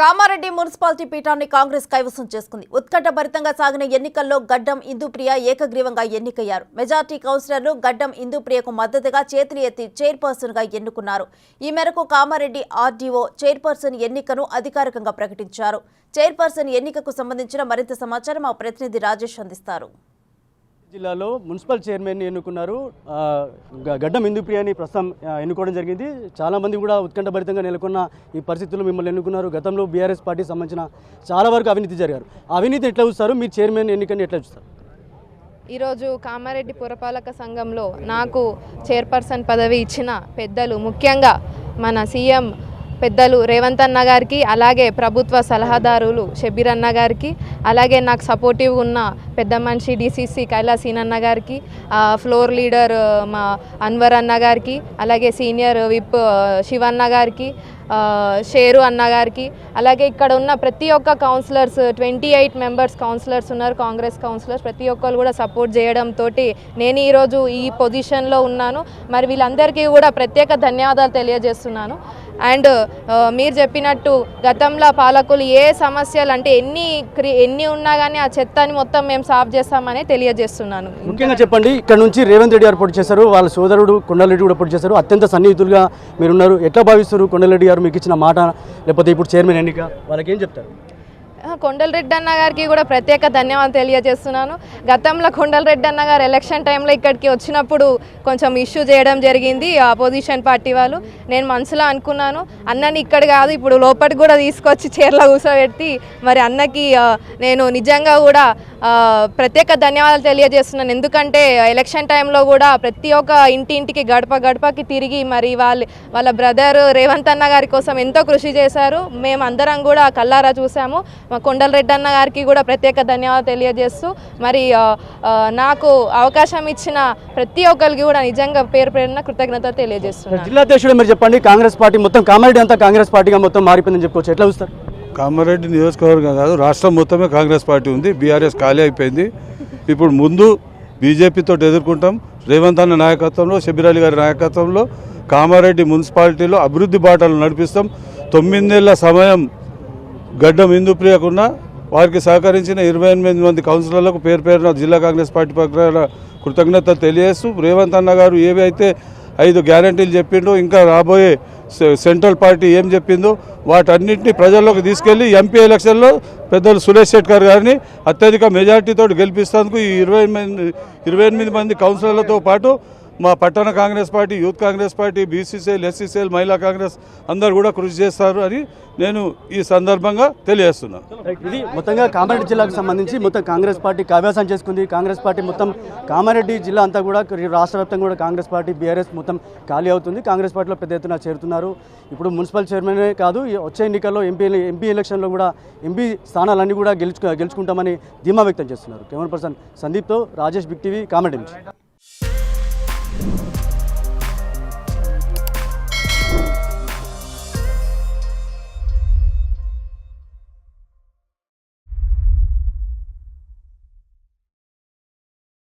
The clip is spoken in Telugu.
కామారెడ్డి మున్సిపాలిటీ పీఠాన్ని కాంగ్రెస్ కైవసం చేసుకుంది. ఉత్కంఠభరితంగా సాగిన ఎన్నికల్లో గడ్డం ఇందుప్రియ ఏకగ్రీవంగా ఎన్నికయ్యారు. మెజార్టీ కౌన్సిలర్లు గడ్డం ఇందుప్రియకు మద్దతుగా చేతులు ఎత్తి చైర్పర్సన్గా ఎన్నుకున్నారు. ఈ మేరకు కామారెడ్డి ఆర్డీఓ చైర్పర్సన్ ఎన్నికను అధికారికంగా ప్రకటించారు. చైర్పర్సన్ ఎన్నికకు సంబంధించిన మరింత సమాచారం మా ప్రతినిధి రాజేష్ అందిస్తారు. జిల్లాలో మున్సిపల్ చైర్మన్ ఎన్నుకున్నారు. గడ్డం ఇందుప్రియని ప్రస్తుతం ఎన్నుకోవడం జరిగింది. చాలామంది కూడా ఉత్కంఠభరితంగా నెలకొన్న ఈ పరిస్థితుల్లో మిమ్మల్ని ఎన్నుకున్నారు. గతంలో బీఆర్ఎస్ పార్టీకి సంబంధించిన చాలా వరకు అవినీతి జరిగారు. అవినీతి ఎట్లా చూస్తారు? మీరు చైర్మన్ ఎన్నికని ఎట్లా చూస్తారు? ఈరోజు కామారెడ్డి పురపాలక సంఘంలో నాకు చైర్పర్సన్ పదవి ఇచ్చిన పెద్దలు, ముఖ్యంగా మన సీఎం పెద్దలు రేవంత్ అన్న గారికి, అలాగే ప్రభుత్వ సలహాదారులు షబీర్ అన్న గారికి, అలాగే నాకు సపోర్టివ్ ఉన్న పెద్ద మనిషి డిసిసి కైలాసీన్ అన్న గారికి, ఫ్లోర్ లీడర్ మా అన్వర్ అన్న గారికి, అలాగే సీనియర్ విప్ శివన్న గారికి, షేరు అన్న గారికి, అలాగే ఇక్కడ ఉన్న ప్రతి ఒక్క కౌన్సిలర్స్ 28 మెంబర్స్ కౌన్సిలర్స్ ఉన్నారు, కాంగ్రెస్ కౌన్సిలర్స్. ప్రతి ఒక్కరు కూడా సపోర్ట్ చేయడంతో నేను ఈరోజు ఈ పొజిషన్లో ఉన్నాను. మరి వీళ్ళందరికీ కూడా ప్రత్యేక ధన్యవాదాలు తెలియజేస్తున్నాను. అండ్ మీరు చెప్పినట్టు గతంలో పాలకులు ఏ సమస్యలు అంటే ఎన్ని ఉన్నా కానీ ఆ చెత్తని మొత్తం మేము సాఫ్ చేస్తామని తెలియజేస్తున్నాను. ముఖ్యంగా చెప్పండి, ఇక్కడ నుంచి రేవంత్ రెడ్డి గారు పోటీ చేశారు, వాళ్ళ సోదరుడు కొండలరెడ్డి కూడా పోటీ చేశారు. అత్యంత సన్నిహితులుగా మీరున్నారు. ఎట్లా భావిస్తారు? కొండలరెడ్డి గారు మీకు ఇచ్చిన మాట, లేకపోతే ఇప్పుడు చైర్మన్ ఎన్నిక, వాళ్ళకి ఏం చెప్తారు? కొండలరెడ్డి అన్న గారికి కూడా ప్రత్యేక ధన్యవాదాలు తెలియజేస్తున్నాను. గతంలో కొండలరెడ్డి అన్న గారు ఎలక్షన్ టైంలో ఇక్కడికి వచ్చినప్పుడు కొంచెం ఇష్యూ చేయడం జరిగింది అపోజిషన్ పార్టీ వాళ్ళు. నేను మనసులో అనుకున్నాను, అన్నని ఇక్కడ కాదు ఇప్పుడు లోపలికి కూడా తీసుకొచ్చి చైర్లో కూర్చోబెట్టి మరి అన్నకి నేను నిజంగా కూడా ప్రత్యేక ధన్యవాదాలు తెలియజేస్తున్నాను. ఎందుకంటే ఎలక్షన్ టైంలో కూడా ప్రతి ఒక్క ఇంటింటికి గడపకి తిరిగి మరి వాళ్ళ బ్రదర్ రేవంత్ అన్న గారి కోసం ఎంతో కృషి చేశారు. మేము అందరం కూడా కల్లారా చూసాము. మా కొండలరెడ్డి అన్న గారికి కూడా ప్రత్యేక ధన్యవాదాలు తెలియజేస్తూ మరి నాకు అవకాశం ఇచ్చిన ప్రతి ఒక్కరికి కూడా నిజంగా పేరున కృతజ్ఞతలు తెలియజేస్తున్నాను. జిల్లా అధ్యక్షుడు మీరు చెప్పండి, కాంగ్రెస్ పార్టీ మొత్తం కామారెడ్డి అంతా కాంగ్రెస్ పార్టీగా మొత్తం మారిపోయిందని చెప్పుకోవచ్చు. ఎట్లా చూస్తారు? కామారెడ్డి నియోజకవర్గం కాదు, రాష్ట్రం మొత్తమే కాంగ్రెస్ పార్టీ ఉంది. బీఆర్ఎస్ ఖాళీ అయిపోయింది. ఇప్పుడు ముందు బీజేపీతో ఎదుర్కొంటాం. రేవంత్ అన్న నాయకత్వంలో, షబీర్ అలీ గారి నాయకత్వంలో కామారెడ్డి మున్సిపాలిటీలో అభివృద్ధి బాటలు నడిపిస్తాం. 9 నెలల సమయం గడ్డం ఇందుప్రియకున్న వారికి సహకరించిన 28 మంది కౌన్సిలర్లకు పేరున జిల్లా కాంగ్రెస్ పార్టీ పక్షాన కృతజ్ఞతలు తెలియజేస్తూ, రేవంత్ అన్న గారు ఏవైతే 5 గ్యారంటీలు చెప్పిండో, ఇంకా రాబోయే సెంట్రల్ పార్టీ ఏం చెప్పిందో వాటన్నింటినీ ప్రజల్లోకి తీసుకెళ్లి ఎంపీ ఎలక్షన్లో పెద్దలు సురేష్ శెట్కర్ గారిని అత్యధిక మెజార్టీతో గెలిపిస్తేందుకు ఈ 28 మంది కౌన్సిలర్లతో పాటు మా పట్టణ Congress party, youth Congress party, BCCL, SCCL, మహిళా కాంగ్రెస్ అందరూ కూడా కృషి చేస్తారు అని నేను ఈ సందర్భంగా తెలియజేస్తున్నాను. ఇది మొత్తంగా కామారెడ్డి జిల్లాకు సంబంధించి మొత్తం కాంగ్రెస్ పార్టీ కైవసం చేసుకుంది. కాంగ్రెస్ పార్టీ మొత్తం కామారెడ్డి జిల్లా అంతా కూడా రాష్ట్ర వ్యాప్తంగా కూడా కాంగ్రెస్ పార్టీ, బీఆర్ఎస్ మొత్తం ఖాళీ అవుతుంది. కాంగ్రెస్ పార్టీలో పెద్ద ఎత్తున చేరుతున్నారు. ఇప్పుడు మున్సిపల్ చైర్మనే కాదు, వచ్చే ఎన్నికల్లో ఎంపీ ఎలక్షన్లో కూడా ఎంపీ స్థానాలన్నీ కూడా గెలుచుకుంటామని ధీమా వ్యక్తం చేస్తున్నారు. కెమెరా పర్సన్ సందీప్తో రాజేష్, బిగ్ టీవీ, కామారెడ్డి నుంచి.